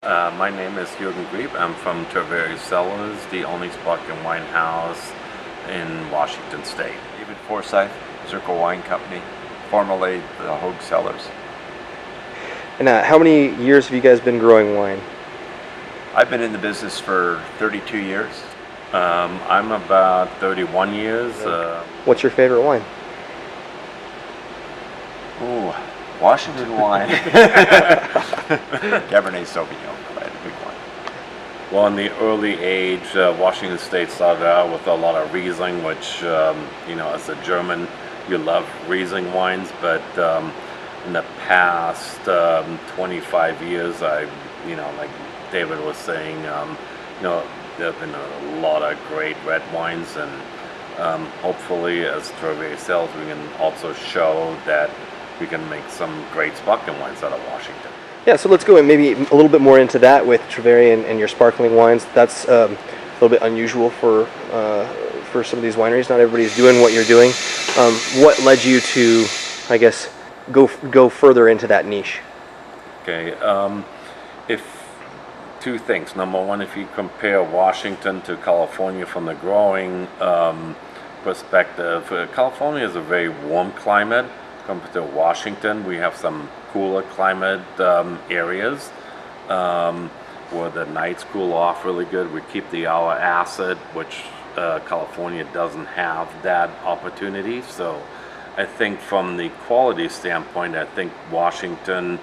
My name is Jürgen Grieb. I'm from Treveri, Cellars, the only sparkling wine house in Washington State. David Forsyth, Zirkle Wine Company, formerly the Hogue Cellars. And how many years have you guys been growing wine? I've been in the business for 32 years. I'm about 31 years. What's your favorite wine? Ooh, Washington wine. Cabernet Sauvignon, right, a big one. Well, in the early age, Washington State started out with a lot of Riesling, which, as a German, you love Riesling wines, but in the past 25 years, like David was saying, there have been a lot of great red wines, and hopefully as Treveri sells, we can also show that we can make some great sparkling wines out of Washington. Yeah, so let's go and maybe a little bit more into that with Treveri and your sparkling wines. That's a little bit unusual for some of these wineries. Not everybody's doing what you're doing. What led you to, I guess, go further into that niche? Okay, two things. Number one, if you compare Washington to California from the growing perspective, California is a very warm climate. Compared to Washington, we have some cooler climate areas where the nights cool off really good. We keep the hour acid, which California doesn't have that opportunity. So I think from the quality standpoint, I think Washington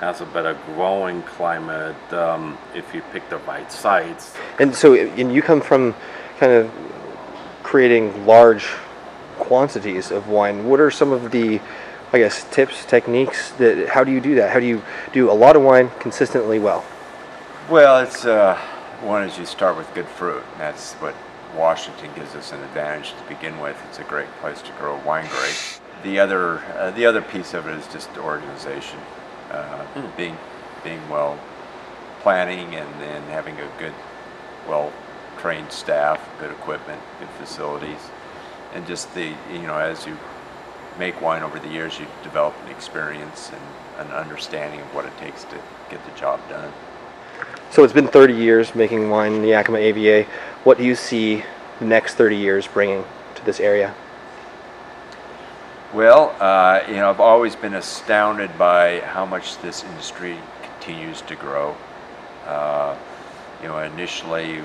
has a better growing climate if you pick the right sites. And so, and you come from kind of creating large quantities of wine. What are some of the, I guess, tips, techniques how do you do that? How do you do a lot of wine consistently well? Well, it's one is you start with good fruit. That's what Washington gives us an advantage to begin with. It's a great place to grow wine grapes. The other piece of it is just organization, being well planning and having a good, well trained staff, good equipment, good facilities. And just as you make wine over the years, you develop an experience and an understanding of what it takes to get the job done. So it's been 30 years making wine in the Yakima AVA. What do you see the next 30 years bringing to this area? Well, I've always been astounded by how much this industry continues to grow. Initially,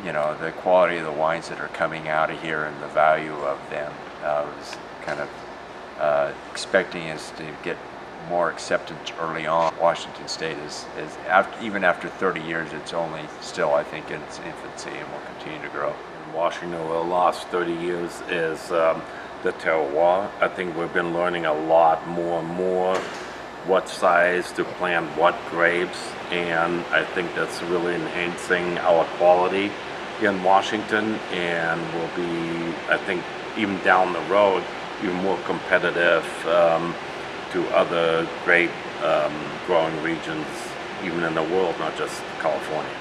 the quality of the wines that are coming out of here and the value of them was kind of expecting us to get more acceptance early on. Washington State is even after 30 years, it's only still, I think, in its infancy and will continue to grow. In Washington, over the last 30 years is the terroir. I think we've been learning a lot more and more what size to plant what grapes, and I think that's really enhancing our quality in Washington, and will be, I think, even down the road, even more competitive to other great growing regions, even in the world, not just California.